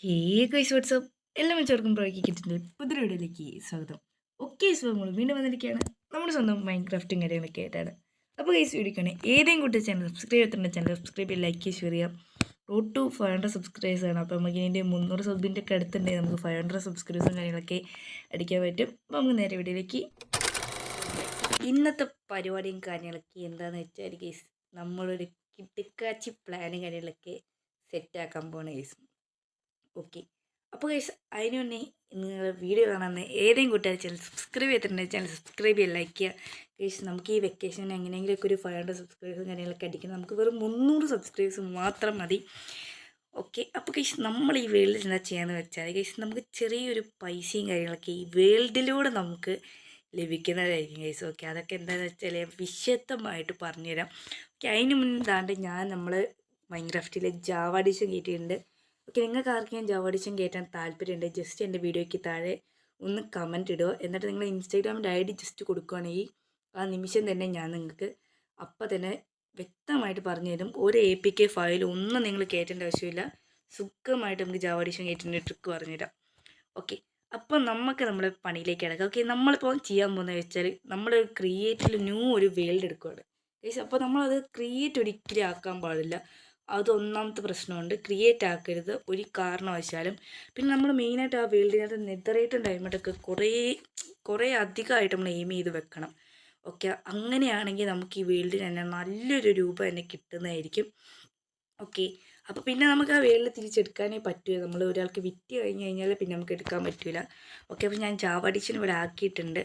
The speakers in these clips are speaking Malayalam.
ഹേ ഗൈസ് വാട്സ്ആപ്പ് എല്ലാ മെച്ചവർക്കും പ്രോയ്ക്ക് കിട്ടുന്ന പുതിയ വീഡിയോയിലേക്ക് സ്വാഗതം. ഓക്കെ, സോ നമ്മൾ വീണ്ടും വന്നിരിക്കുകയാണ് നമ്മുടെ സ്വന്തം മൈൻക്രാഫ്റ്റും കാര്യങ്ങളൊക്കെ ആയിട്ടാണ്. അപ്പോൾ ഗൈസ് വീഡിയോക്കാണ് ഏതെങ്കിലും കൂട്ടി ചാനൽ സബ്സ്ക്രൈബ് ചെയ്തിട്ടുണ്ട്. ചാനൽ സബ്സ്ക്രൈബ് ചെയ്യുക, ലൈക്ക് ചെയ്യുക, ഷെയർ ചെയ്യാം. റോഡ് ടു 500 സബ്സ്ക്രൈബേഴ്സ് ആണ്. അപ്പോൾ നമുക്ക് ഇതിൻ്റെ 300 സബ്ബിൻ്റെ ഒക്കെ അടുത്തുണ്ടെങ്കിൽ നമുക്ക് 500 സബ്സ്ക്രൈബേഴ്സും കാര്യങ്ങളൊക്കെ അടിക്കാൻ പറ്റും. അപ്പോൾ നമുക്ക് നേരെ വീഡിയോയിലേക്ക്. ഇന്നത്തെ പരിപാടിയും കാര്യങ്ങളൊക്കെ എന്താണെന്ന് വെച്ചാൽ ഗൈസ് നമ്മളൊരു കിട്ടിക്കാച്ചി പ്ലാനും കാര്യങ്ങളൊക്കെ സെറ്റാക്കാൻ പോകണ ഗൈസ്. ഓക്കെ, അപ്പോൾ ഗൈസ് അതിന് മുന്നേ നിങ്ങൾ വീഡിയോ കാണാൻ ഏതെങ്കിലും കൂട്ടുകാർ ചാനൽ സബ്സ്ക്രൈബ് ചെയ്തിട്ടുണ്ടെങ്കിൽ ചാനൽ സബ്സ്ക്രൈബ് ചെയ്യുക, ലൈക്ക് ചെയ്യുക. ഗൈസ് നമുക്ക് ഈ വെക്കേഷന് എങ്ങനെയെങ്കിലുമൊക്കെ ഒരു 500 സബ്സ്ക്രൈബേഴ്സും കാര്യങ്ങളൊക്കെ അടിക്കണം. നമുക്ക് വെറും 300 സബ്സ്ക്രൈബേഴ്സ് മാത്രം മതി. ഓക്കെ, അപ്പോൾ ഗൈസ് നമ്മൾ ഈ വേൾഡിൽ എന്താ ചെയ്യാന്ന് വെച്ചാൽ ഗൈസ് നമുക്ക് ചെറിയൊരു പൈസയും കാര്യങ്ങളൊക്കെ ഈ വേൾഡിലൂടെ നമുക്ക് ലഭിക്കുന്നതായിരിക്കും ഗൈസ്. ഓക്കെ, അതൊക്കെ എന്താണെന്ന് വെച്ചാൽ വിശദമായിട്ട് പറഞ്ഞുതരാം. ഓക്കെ, അതിന് മുന്നേ ഞാൻ നമ്മൾ മൈൻക്രാഫ്റ്റിലെ ജാവ എഡിഷൻ കയറ്റിയിട്ടുണ്ട്. ഓക്കെ, നിങ്ങൾക്ക് ആർക്കെങ്കിലും ജാവ എഡിഷൻ കയറ്റാൻ താല്പര്യമുണ്ട് ജസ്റ്റ് എൻ്റെ വീഡിയോയ്ക്ക് താഴെ ഒന്ന് കമൻറ്റ് ഇടുക. എന്നിട്ട് നിങ്ങൾ ഇൻസ്റ്റാഗ്രാമിൻ്റെ ID ജസ്റ്റ് കൊടുക്കുകയാണെങ്കിൽ ആ നിമിഷം തന്നെ ഞാൻ നിങ്ങൾക്ക് അപ്പം തന്നെ വ്യക്തമായിട്ട് പറഞ്ഞു തരും. ഒരു APK ഫയൽ ഒന്നും നിങ്ങൾ കയറ്റേണ്ട ആവശ്യമില്ല. സുഖമായിട്ട് നമുക്ക് ജാവ എഡിഷൻ കയറ്റേണ്ട ട്രിക്ക് പറഞ്ഞുതരാം. ഓക്കെ, അപ്പോൾ നമുക്ക് നമ്മുടെ പണിയിലേക്ക് കിടക്കാം. ഓക്കെ, നമ്മളിപ്പോൾ ചെയ്യാൻ പോകുന്നത് വെച്ചാൽ നമ്മൾ ക്രിയേറ്റിൽ ഒരു വേൾഡ് എടുക്കുകയാണ് ഗൈസ്. അപ്പോൾ നമ്മളത് ക്രിയേറ്റ് ഒരിക്കലും ആക്കാൻ പാടില്ല. അതൊന്നാമത്തെ പ്രശ്നമുണ്ട്. ക്രിയേറ്റ് ആക്കരുത് ഒരു കാരണവശാലും. പിന്നെ നമ്മൾ മെയിനായിട്ട് ആ വേൾഡിനകത്ത് നെതറേറ്റും ഡയമണ്ടൊക്കെ കുറേ അധികമായിട്ട് നമ്മൾ എയിം ചെയ്ത് വെക്കണം. ഓക്കെ, അങ്ങനെയാണെങ്കിൽ നമുക്ക് ഈ വേൾഡിന് തന്നെ നല്ലൊരു രൂപ തന്നെ കിട്ടുന്നതായിരിക്കും. ഓക്കെ, അപ്പോൾ പിന്നെ നമുക്ക് ആ വേൾഡ് തിരിച്ചെടുക്കാനേ പറ്റൂ. നമ്മൾ ഒരാൾക്ക് വിറ്റ് കഴിഞ്ഞ് കഴിഞ്ഞാൽ പിന്നെ നമുക്ക് എടുക്കാൻ പറ്റില്ല. ഓക്കെ, അപ്പോൾ ഞാൻ ജാവ എഡിഷൻ ഇവിടെ ആക്കിയിട്ടുണ്ട്.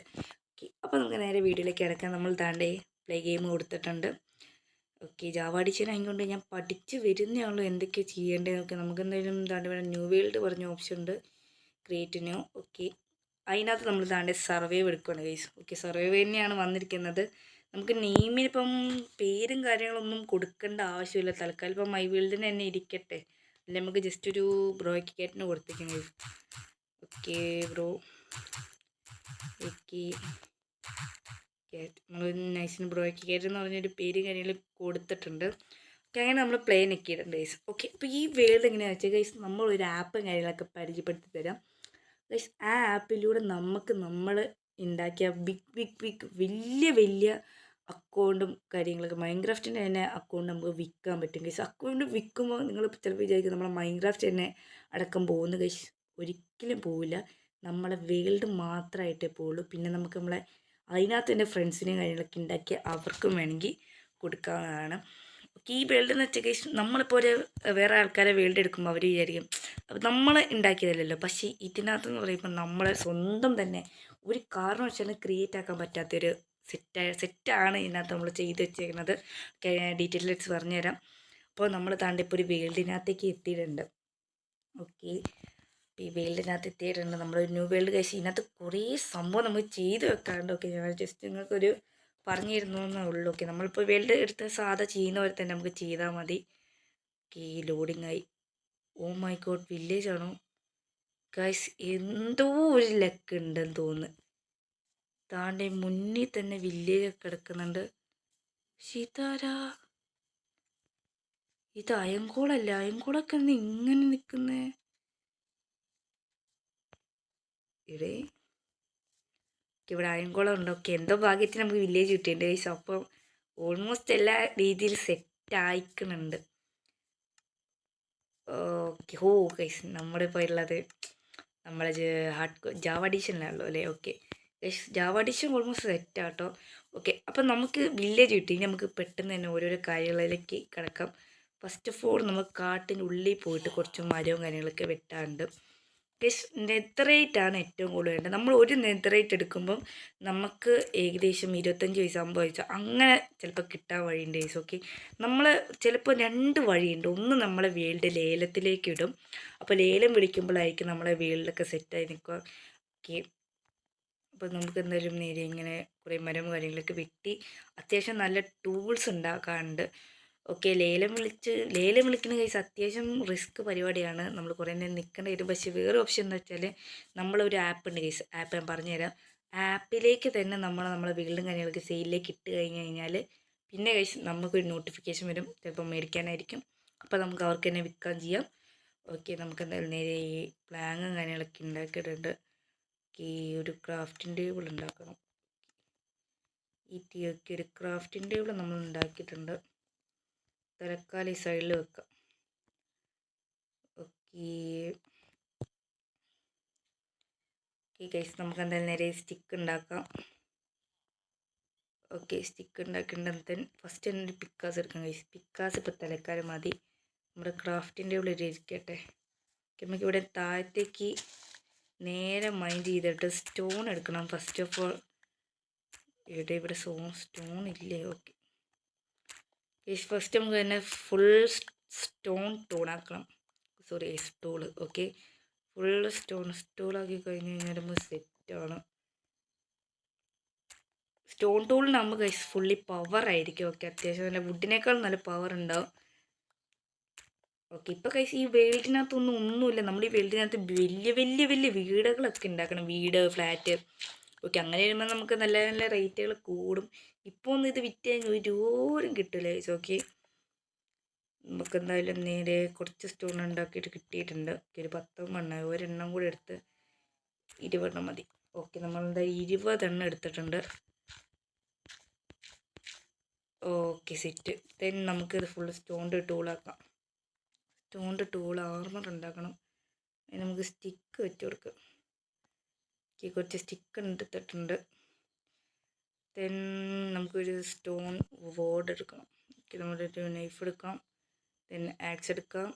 ഓക്കെ, അപ്പോൾ നമുക്ക് നേരെ വീഡിയോയിലേക്ക് കിടക്കാം. നമ്മൾ താണ്ടേ പ്ലേ ഗെയിം കൊടുത്തിട്ടുണ്ട്. ഓക്കെ, ജാവ എഡിഷൻ ആയതുകൊണ്ട് ഞാൻ പഠിച്ച് വരുന്നേ ഉള്ളൂ എന്തൊക്കെയാണ് ചെയ്യേണ്ടതെന്നൊക്കെ. നമുക്ക് എന്തായാലും താണ്ട് ഇവിടെ ന്യൂ വേൾഡ് പറഞ്ഞ ഓപ്ഷൻ ഉണ്ട്, ക്രിയേറ്റ് ന്യൂ. ഓക്കെ, അതിനകത്ത് നമ്മൾ താണ്ട് സർവൈവ് എടുക്കുകയാണ് ഗൈസ്. ഓക്കെ, സർവൈവ് തന്നെയാണ് വന്നിരിക്കുന്നത്. നമുക്ക് നെയിമിനിപ്പം പേരും കാര്യങ്ങളൊന്നും കൊടുക്കേണ്ട ആവശ്യമില്ല. തൽക്കാലം ഇപ്പം മൈ വേൾഡിന് തന്നെ ഇരിക്കട്ടെ. അല്ലെ നമുക്ക് ജസ്റ്റ് ഒരു ബ്രോയ്ക്കേറ്റിന് കൊടുത്തേക്കാം ഗൈസ്. ഓക്കെ ബ്രോ, ഓക്കെ നമ്മൾ നൈസിന് ബ്രോയ്ക്കേറ്റ് എന്ന് പറഞ്ഞൊരു പേര് കാര്യങ്ങൾ കൊടുത്തിട്ടുണ്ട്. ഓക്കെ, അങ്ങനെ നമ്മൾ പ്ലേ നിൽക്കിയിട്ടുണ്ട് ഗൈസ്. ഓക്കെ, അപ്പോൾ ഈ വേൾഡ് എങ്ങനെയാണെന്ന് വെച്ചാൽ ഗൈസ് നമ്മളൊരു ആപ്പും കാര്യങ്ങളൊക്കെ പരിചയപ്പെടുത്തി തരാം ഗൈസ്. ആ ആപ്പിലൂടെ നമ്മൾ ഉണ്ടാക്കിയ ബിഗ് വലിയ അക്കൗണ്ടും കാര്യങ്ങളൊക്കെ മൈൻക്രാഫ്റ്റിൻ്റെ തന്നെ അക്കൗണ്ട് നമുക്ക് വിൽക്കാൻ പറ്റും ഗൈസ്. അക്കൗണ്ട് വിൽക്കുമ്പോൾ നിങ്ങൾ ചിലപ്പോൾ വിചാരിക്കും നമ്മളെ മൈൻക്രാഫ്റ്റ് തന്നെ അടക്കം പോകുന്ന ഗൈസ്. ഒരിക്കലും പോവില്ല. നമ്മളെ വേൾഡ് മാത്രമായിട്ടേ പോവുള്ളൂ. പിന്നെ നമുക്ക് നമ്മളെ അതിനകത്ത് തന്നെ ഫ്രണ്ട്സിനെയും കാര്യങ്ങളൊക്കെ ഉണ്ടാക്കി അവർക്കും വേണമെങ്കിൽ കൊടുക്കാവുന്നതാണ്. ഓക്കെ, ഈ വേൾഡ് എന്ന് വെച്ചാൽ ഗൈസ് നമ്മളിപ്പോൾ ഒരു വേറെ ആൾക്കാരെ വേൾഡ് എടുക്കുമ്പോൾ അവർ വിചാരിക്കും നമ്മൾ ഉണ്ടാക്കിയതല്ലല്ലോ. പക്ഷേ ഇതിനകത്തെന്ന് പറയുമ്പോൾ നമ്മളെ സ്വന്തം തന്നെ ഒരു കാരണവശാലും ക്രിയേറ്റ് ആക്കാൻ പറ്റാത്തൊരു സെറ്റാണ് ഇതിനകത്ത് നമ്മൾ ചെയ്ത് വെച്ചേക്കുന്നത്. ഡീറ്റെയിൽസ് പറഞ്ഞുതരാം. അപ്പോൾ നമ്മൾ താണ്ടിപ്പോൾ ഒരു വേൾഡിനകത്തേക്ക് എത്തിയിട്ടുണ്ട്. ഓക്കെ, ഈ വേൾഡിനകത്ത് എത്തിയിട്ടുണ്ട്. നമ്മൾ ന്യൂ വേൾഡ് കഴിച്ച് ഇതിനകത്ത് കുറേ സംഭവം നമ്മൾ ചെയ്ത് വെക്കാറുണ്ട്. ഓക്കെ, ഞാൻ ജസ്റ്റ് നിങ്ങൾക്കൊരു പറഞ്ഞിരുന്നു എന്നേ ഉള്ളൂ. ഓക്കെ, നമ്മളിപ്പോൾ വേൾഡ് എടുത്ത് സാധാ ചെയ്യുന്ന പോലെ തന്നെ നമുക്ക് ചെയ്താൽ മതി. ഓക്കെ, ലോഡിങ് ആയി. ഓ മൈ ഗോഡ്, വില്ലേജ് ആണോ ഗൈസ്? എന്തോ ഒരു ലക്ക് ഉണ്ടെന്ന് തോന്നുന്നു. താണ്ടെ മുന്നിൽ തന്നെ വില്ലേജ് കിടക്കുന്നുണ്ട്. സീതാരാ, ഇത് അയങ്കോളല്ല. അയങ്കോളൊക്കെ ഇങ്ങനെ നിൽക്കുന്നേ ഇവിടെ. ഇവിടെ അയങ്കോളം ഉണ്ട്. ഓക്കെ, എന്തോ ഭാഗ്യത്തിന് നമുക്ക് വില്ലേജ് കിട്ടിയിട്ടുണ്ട് ഗൈസ്. അപ്പം ഓൾമോസ്റ്റ് എല്ലാ രീതിയിൽ സെറ്റ് ആയിക്കുന്നുണ്ട്. ഓക്കെ, ഓ ഗൈസ് നമ്മളിപ്പോൾ ഉള്ളത് നമ്മളെ ജാവ എഡിഷനിലാണല്ലോ അല്ലേ. Okay guys, Java edition almost സെറ്റാട്ടോ. ഓക്കെ, അപ്പം നമുക്ക് വില്ലേജ് കിട്ടി. ഇനി നമുക്ക് പെട്ടെന്ന് തന്നെ ഓരോരോ കാര്യങ്ങളിലേക്ക് കിടക്കാം. ഫസ്റ്റ് ഓഫ് ഓൾ നമ്മൾ കാട്ടിനുള്ളിൽ പോയിട്ട് കുറച്ച് മരവും കാര്യങ്ങളൊക്കെ വെട്ടാറുണ്ട് ഗൈസ്. നെതറേറ്റാണ് ഏറ്റവും കൂടുതൽ വേണ്ടത്. നമ്മൾ ഒരു നെതറേറ്റ് എടുക്കുമ്പം നമുക്ക് ഏകദേശം 25 പൈസ 50 പൈസ അങ്ങനെ ചിലപ്പോൾ കിട്ടാൻ വഴിയുണ്ട് ഗൈസ്. ഓക്കെ, നമ്മൾ ചിലപ്പോൾ 2 വഴിയുണ്ട്. ഒന്ന് നമ്മളെ വേൾഡ് ലേലത്തിലേക്ക് ഇടും. അപ്പോൾ ലേലം വിളിക്കുമ്പോഴായിരിക്കും നമ്മളെ വേൾഡൊക്കെ സെറ്റായി നിൽക്കുക. ഓക്കെ, അപ്പോൾ നമുക്ക് എന്തായാലും നേരെ ഇങ്ങനെ കുറേ മരം കാര്യങ്ങളൊക്കെ വെട്ടി അത്യാവശ്യം നല്ല ടൂൾസ് ഉണ്ടാക്കാറുണ്ട്. ഓക്കെ, ലേലം വിളിക്കുന്ന കേസ് അത്യാവശ്യം റിസ്ക് പരിപാടിയാണ്. നമ്മൾ കുറേ നേരം നിൽക്കേണ്ടി വരും. പക്ഷേ വേറെ ഓപ്ഷൻ എന്ന് വെച്ചാൽ നമ്മളൊരു ആപ്പ് ഉണ്ട് കേസ്. ആപ്പ് ഞാൻ പറഞ്ഞുതരാം. ആപ്പിലേക്ക് തന്നെ നമ്മളെ വീടും കാര്യങ്ങളൊക്കെ സെയിലിലേക്ക് ഇട്ട് കഴിഞ്ഞ് കഴിഞ്ഞാൽ പിന്നെ കേസ് നമുക്കൊരു നോട്ടിഫിക്കേഷൻ വരും. ചിലപ്പോൾ മേടിക്കാനായിരിക്കും. അപ്പോൾ നമുക്ക് അവർക്ക് തന്നെ വിൽക്കാൻ ചെയ്യാം. ഓക്കെ, നമുക്ക് എന്തായാലും നേരെ ഈ പ്ലാങ്ങും കാര്യങ്ങളൊക്കെ ഉണ്ടാക്കിയിട്ടുണ്ട്. ഈ ഒരു ക്രാഫ്റ്റിംഗ് ടേബിൾ ഉണ്ടാക്കണം. ഈ തീയൊക്കെ ഒരു ക്രാഫ്റ്റിംഗ് ടേബിൾ നമ്മൾ ഉണ്ടാക്കിയിട്ടുണ്ട്. തലക്കാലം ഈ സൈഡിൽ വെക്കാം. ഓക്കെ ഓക്കെ ഗൈസ്, നമുക്ക് എന്തായാലും നേരെ സ്റ്റിക്ക് ഉണ്ടാക്കാം. ഓക്കെ, സ്റ്റിക്ക് ഉണ്ടാക്കിയിട്ടുണ്ടെങ്കിൽ ഫസ്റ്റ് തന്നെ ഒരു പിക്കാസ് എടുക്കാം ഗൈസ്. പിക്കാസ് ഇപ്പോൾ തലക്കാലം മതി. നമ്മുടെ ക്രാഫ്റ്റിംഗ് ടേബിൾ ഇരിക്കട്ടെ. നമുക്കിവിടെ താഴത്തേക്ക് നേരെ മൈൻഡ് ചെയ്തിട്ട് സ്റ്റോൺ എടുക്കണം. ഫസ്റ്റ് ഓഫ് ഓൾ ഇവിടെ സ്റ്റോൺ ഇല്ലേ? ഓക്കെ ഗൈസ്, ഫസ്റ്റ് നമുക്ക് തന്നെ ഫുൾ സ്റ്റോൺ ആക്കണം. Sorry stool. ഓക്കെ, ഫുള്ള് സ്റ്റൂളാക്കി കഴിഞ്ഞ് കഴിഞ്ഞാൽ നമ്മൾ സെറ്റാണ്. സ്റ്റോൺ ടൂളിനാകുമ്പോൾ ഗൈസ് ഫുള്ളി പവർ ആയിരിക്കും. ഓക്കെ, അത്യാവശ്യം നല്ല വുഡിനേക്കാൾ നല്ല പവർ ഉണ്ടാവും. ഓക്കെ, ഇപ്പോൾ കൈസ് ഈ ഒന്നുമില്ല. നമ്മൾ ഈ വേൾഡിനകത്ത് വലിയ വലിയ വലിയ വീടുകളൊക്കെ ഉണ്ടാക്കണം. വീട്, ഫ്ലാറ്റ്. ഓക്കെ, അങ്ങനെ വരുമ്പോൾ നമുക്ക് നല്ല നല്ല റേറ്റുകൾ കൂടും. ഇപ്പോൾ ഒന്നും ഇത് വിറ്റ് കഴിഞ്ഞാൽ ഒരു രൂപയും കിട്ടില്ല ഗൈസ്. ഓക്കെ, നമുക്ക് എന്തായാലും നേരെ കുറച്ച് സ്റ്റോൺ ഉണ്ടാക്കിയിട്ട് കിട്ടിയിട്ടുണ്ട്. ഒരു 10 എണ്ണം, ഒരെണ്ണം കൂടി എടുത്ത് 20 എണ്ണം മതി. ഓക്കെ, നമ്മളെന്തായാലും 20 എണ്ണം എടുത്തിട്ടുണ്ട്. Okay, set. ദെൻ നമുക്കിത് ഫുള്ള് സ്റ്റോണിൻ്റെ ടൂളാക്കാം. സ്റ്റോണിൻ്റെ ടൂൾ ആർമർ ഉണ്ടാക്കണം. അതിന് നമുക്ക് സ്റ്റിക്ക് വെച്ച് കൊടുക്കാം. ഓക്കെ, കുറച്ച് സ്റ്റിക്ക് എടുത്തിട്ടുണ്ട്. ദെൻ നമുക്കൊരു സ്റ്റോൺ വോർഡ് എടുക്കണം. ഓക്കെ, നമ്മളൊരു നൈഫ് എടുക്കാം. ദെൻ ആക്സ് എടുക്കാം.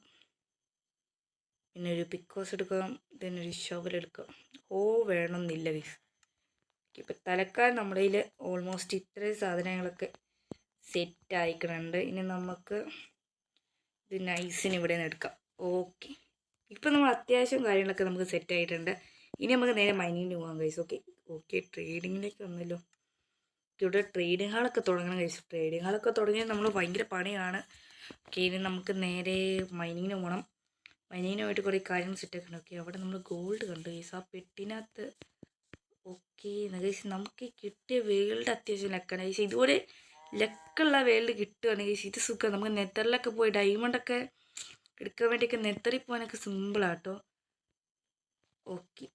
പിന്നെ ഒരു പിക്കോസ് എടുക്കാം. ദെൻ ഒരു ഷവൽ എടുക്കാം. വേണമെന്നില്ല ഗൈസ്. ഓക്കെ, ഇപ്പം തലക്കാലം നമ്മുടെ കയ്യിൽ ഓൾമോസ്റ്റ് ഇത്രയും സാധനങ്ങളൊക്കെ സെറ്റ് ആയിക്കുന്നുണ്ട്. ഇനി നമുക്ക് ഇത് നൈസിന് ഇവിടെ നിന്ന് എടുക്കാം. ഓക്കെ, ഇപ്പം നമ്മൾ അത്യാവശ്യം കാര്യങ്ങളൊക്കെ നമുക്ക് സെറ്റ് ആയിട്ടുണ്ട്. ഇനി നമുക്ക് നേരെ മൈനിങ്ങിന് പോകാം ഗൈസ്. ഓക്കെ ട്രേഡിങ്ങിലേക്ക് വന്നല്ലോ. ഇവിടെ ട്രേഡിംഗ് ഹാളൊക്കെ തുടങ്ങണം ഗൈസ്. ട്രേഡിംഗ് ഹാളൊക്കെ തുടങ്ങിയാൽ നമ്മൾ ഭയങ്കര പണിയാണ്. ഓക്കെ, ഇനി നമുക്ക് നേരെ മൈനിങ്ങിന് പോകണം. മൈനിങ്ങിന് പോയിട്ട് കുറേ കാര്യങ്ങൾ സെറ്റാക്കണം. ഓക്കെ, അവിടെ നമ്മൾ ഗോൾഡ് കണ്ടു ഗൈസ്. ആ പെട്ടിനകത്ത്. ഓക്കെ ഗൈസ്, നമുക്ക് കിട്ടിയ വേൾഡ് അത്യാവശ്യം ലക്കാണ് ഗൈസ്. ഇതുപോലെ ലക്കുള്ള വേൾഡ് കിട്ടുകയാണെങ്കിൽ ഇത് സുഖം. നമുക്ക് നെത്തറിലൊക്കെ പോയി ഡയമണ്ടൊക്കെ എടുക്കാൻ വേണ്ടിയൊക്കെ നെത്തറിൽ പോകാനൊക്കെ സിമ്പിളാട്ടോ. ഓക്കെ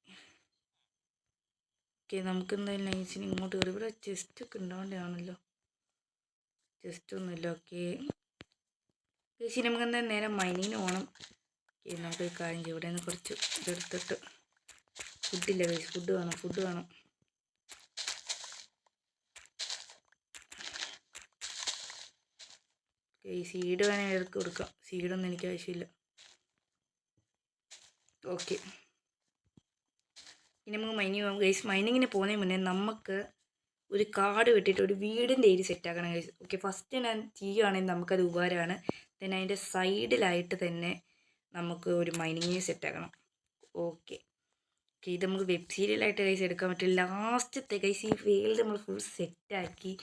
നമുക്ക് എന്തായാലും നൈസിന് ഇങ്ങോട്ട് കയറി. ഇവിടെ ചെസ്റ്റൊക്കെ ഉണ്ടാവേണ്ടതാണല്ലോ. ചെസ്റ്റൊന്നുമില്ല. ഓക്കെ ചേച്ചി, നമുക്ക് എന്തായാലും നേരെ മൈനിങ്ങിന് പോകണം. ഓക്കെ, നമുക്ക് കാര്യം ചെയ്യും. ഇവിടെ നിന്ന് കുറച്ച് ഇതെടുത്തിട്ട് ഫുഡില്ല കഴിച്ച്. ഫുഡ് വേണം. ഈ സീഡ് വേണമെങ്കിൽ ഇടയ്ക്ക് കൊടുക്കാം. സീഡൊന്നും എനിക്ക് ആവശ്യമില്ല. ഓക്കെ, ഇനി നമുക്ക് മൈനിങ് പോകാം ഗൈസ്. മൈനിങ്ങിന് പോകുന്നതിന് മുന്നേ നമുക്ക് ഒരു കാട് വെട്ടിയിട്ട് ഒരു വീടിൻ്റെ ഏരിയ സെറ്റാക്കണം ഗൈസ്. ഓക്കെ, ഫസ്റ്റ് ഞാൻ ചെയ്യുകയാണെങ്കിൽ നമുക്കത് ഉപകാരമാണ്. then അതിൻ്റെ സൈഡിലായിട്ട് തന്നെ നമുക്ക് ഒരു മൈനിങ് സെറ്റാക്കണം. ഓക്കെ ഇത് നമുക്ക് വെബ് സീരിയലായിട്ട് ഗൈസ് എടുക്കാൻ പറ്റും. ലാസ്റ്റത്തെ ഗൈസ് ഈ വേൾഡ് നമ്മൾ ഫുൾ സെറ്റാക്കി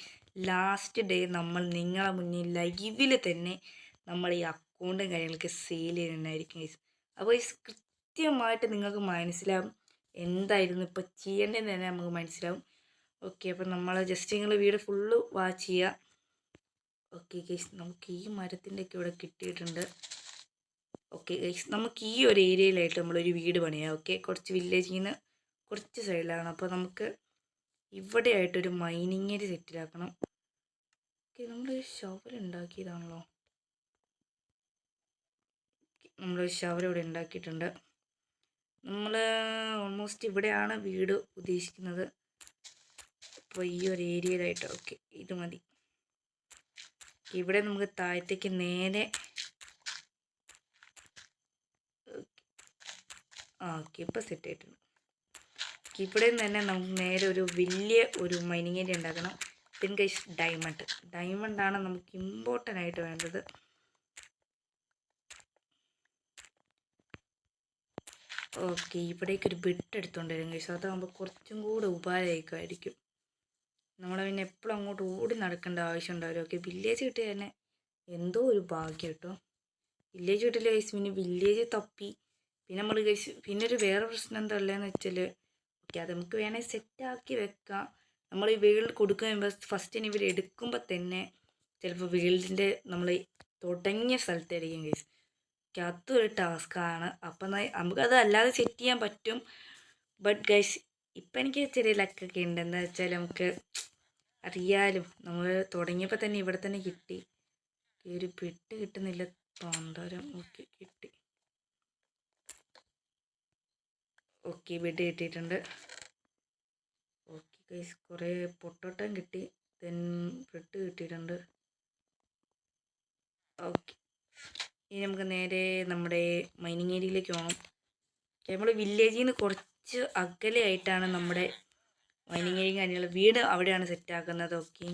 ലാസ്റ്റ് ഡേ നമ്മൾ നിങ്ങളെ മുന്നിൽ ലൈവിൽ തന്നെ നമ്മൾ ഈ അക്കൗണ്ടും കാര്യങ്ങളൊക്കെ സെയിൽ ചെയ്യുന്നതായിരിക്കും ഗൈസ്. അപ്പോൾ ഗൈസ് കൃത്യമായിട്ട് നിങ്ങൾക്ക് മനസ്സിലാവും എന്തായിരുന്നു ഇപ്പോൾ ചെയ്യേണ്ടതെന്ന് തന്നെ നമുക്ക് മനസ്സിലാവും. ഓക്കെ, അപ്പം നമ്മൾ ജസ്റ്റ് നിങ്ങൾ വീട് ഫുള്ള് വാച്ച് ചെയ്യുക. ഓക്കെ ഗൈസ്, നമുക്ക് ഈ മരത്തിൻ്റെയൊക്കെ ഇവിടെ കിട്ടിയിട്ടുണ്ട്. ഓക്കെ ഗൈസ്, നമുക്ക് ഈ ഒരു ഏരിയയിലായിട്ട് നമ്മളൊരു വീട് പണിയാം. ഓക്കെ, കുറച്ച് വില്ലേജിൽ നിന്ന് കുറച്ച് സൈഡിലാണ്. അപ്പോൾ നമുക്ക് ഇവിടെ ആയിട്ടൊരു മൈനിങ് ഏരിയ സെറ്റിലാക്കണം. ഓക്കെ, നമ്മളൊരു ഷവൽ ഉണ്ടാക്കിയതാണല്ലോ. നമ്മളൊരു ഷവൽ ഇവിടെ ഉണ്ടാക്കിയിട്ടുണ്ട്. നമ്മൾ ഓൾമോസ്റ്റ് ഇവിടെയാണ് വീട് ഉദ്ദേശിക്കുന്നത്. അപ്പോൾ ഈ ഒരു ഏരിയയിലായിട്ട് ഓക്കെ ഇത് മതി. ഇവിടെ നമുക്ക് താഴത്തേക്ക് നേരെ ഓക്കെ ഇപ്പോൾ സെറ്റ് ആയിട്ടുണ്ട്. ഇവിടെ നിന്ന് തന്നെ നമുക്ക് നേരെ ഒരു വലിയ ഒരു മൈനിങ് ഏരിയ ഉണ്ടാക്കണം. പിന്നെ ഗൈസ് ഡയമണ്ടാണ് നമുക്ക് ഇമ്പോർട്ടൻ്റ് ആയിട്ട് വേണ്ടത്. ഓക്കെ, ഇവിടേക്കൊരു ബെഡ് എടുത്തുകൊണ്ട് വരും ഗൈസ്. അതാകുമ്പോൾ കുറച്ചും കൂടെ ഉപകാരമായിരിക്കും. നമ്മൾ പിന്നെ എപ്പോഴും അങ്ങോട്ട് ഓടി നടക്കേണ്ട ആവശ്യം ഉണ്ടാവില്ല. ഓക്കെ, വില്ലേജ് കിട്ടിയ തന്നെ എന്തോ ഒരു ഭാഗ്യം കേട്ടോ. വില്ലേജ് കിട്ടില്ല ഗൈസ്. പിന്നെ വില്ലേജ് തപ്പി പിന്നെ നമ്മൾ ഗൈസ് പിന്നെ ഒരു വേറെ പ്രശ്നം എന്താ ഉള്ളതെന്ന് വെച്ചാൽ ഓക്കെ അത് നമുക്ക് വേണമെങ്കിൽ സെറ്റാക്കി വെക്കാം. നമ്മൾ ഈ വേൾഡ് കൊടുക്കുമ്പോൾ ഫസ്റ്റ് തന്നെ ഇവർ എടുക്കുമ്പോൾ തന്നെ ചിലപ്പോൾ വേൾഡിൻ്റെ നമ്മൾ തുടങ്ങിയ സ്ഥലത്തായിരിക്കും ഗൈസ്. അതൊരു ടാസ്ക്കാണ്. അപ്പം നമുക്കത് അല്ലാതെ സെറ്റ് ചെയ്യാൻ പറ്റും. ബട്ട് ഗൈസ് ഇപ്പം എനിക്ക് ചെറിയ ലക്കൊക്കെ ഉണ്ട്. എന്താ വെച്ചാൽ നമുക്ക് അറിയാലോ, നമ്മൾ തുടങ്ങിയപ്പോൾ തന്നെ ഇവിടെ തന്നെ കിട്ടി. ഒരു പെട്ട് കിട്ടുന്നില്ല. തോന്തരം. ഓക്കെ, കിട്ടി. ഓക്കെ, ബെഡ് കിട്ടിയിട്ടുണ്ട്. ഓക്കെ ഗൈസ്, കുറേ പൊട്ടോട്ടം കിട്ടി. ദെൻ ബ്രെഡ് കിട്ടിയിട്ടുണ്ട്. ഓക്കെ, ഇനി നമുക്ക് നേരെ നമ്മുടെ മൈനിങ് ഏരിയയിലേക്ക് പോകണം. നമ്മൾ വില്ലേജിൽ നിന്ന് കുറച്ച് അകലെയായിട്ടാണ് നമ്മുടെ മൈനിങ് ഏരിയ കാര്യങ്ങൾ. വീട് അവിടെയാണ് സെറ്റാക്കുന്നത്. ഓക്കെ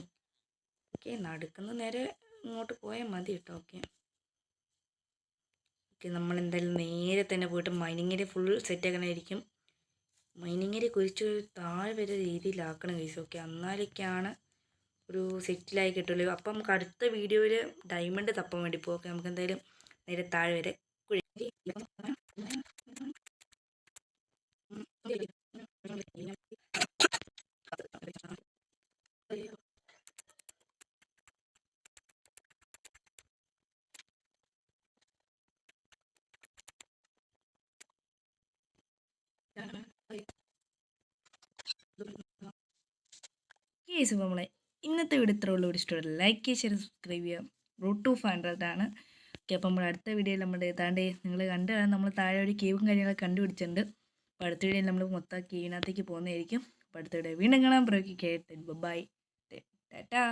ഓക്കെ, നടക്കുന്ന നേരെ ഇങ്ങോട്ട് പോയാൽ മതി കേട്ടോ. ഓക്കെ ഓക്കെ, നമ്മൾ എന്തായാലും നേരെ തന്നെ പോയിട്ട് മൈനിങ് ഏരിയ ഫുൾ സെറ്റാക്കാനായിരിക്കും. മൈനിങ് ഏരിയ കുറിച്ച് താഴെ വരെ രീതിയിലാക്കണം ഗൈസ്. ഓക്കെ, എന്നാലൊക്കെയാണ് ഒരു സെറ്റിലായി കിട്ടുള്ളൂ. അപ്പം നമുക്ക് അടുത്ത വീഡിയോയിൽ ഡയമണ്ട് തപ്പാൻ വേണ്ടി പോകും. ഓക്കെ, നമുക്ക് എന്തായാലും നേരെ താഴെ വരെ കുഴി. കേസ് നമ്മളെ ഇന്നത്തെ വീഡിയോ ഇത്ര ഉള്ളൂ. ഇഷ്ടമുള്ള ലൈക്ക് ചെയ്യുക, ഷെയർ, സബ്സ്ക്രൈബ് ചെയ്യുക. റൂട്ട് ടു 500 ആണ്. ഓക്കെ, അപ്പോൾ നമ്മൾ അടുത്ത വീഡിയോയിൽ നമ്മുടെ ഏതാണ്ട് നിങ്ങൾ കണ്ടാണ് നമ്മൾ താഴെ ഒരു കേവും കാര്യങ്ങളൊക്കെ കണ്ടുപിടിച്ചിട്ടുണ്ട്. അപ്പോൾ അടുത്ത വീഡിയോയിൽ നമ്മൾ മൊത്തം കേവിനകത്തേക്ക് പോകുന്നതായിരിക്കും. അപ്പോൾ അടുത്ത വീഡിയോ വീണ്ടും കാണാൻ. ബ്രേക്ക് കേട്ട് ബൈ, ടാറ്റാ.